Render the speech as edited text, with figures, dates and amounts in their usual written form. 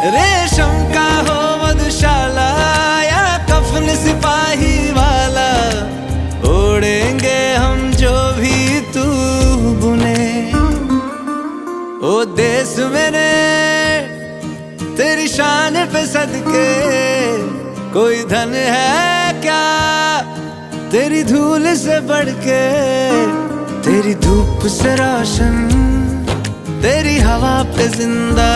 रेशम का हो मधुशाला या कफन सिपाही वाला, ओढ़ेंगे हम जो भी तू बुने। ओ देश मेरे तेरी शान पे सदके, कोई धन है क्या तेरी धूल से बढ़ के। तेरी धूप से रोशन, तेरी हवा पे जिंदा,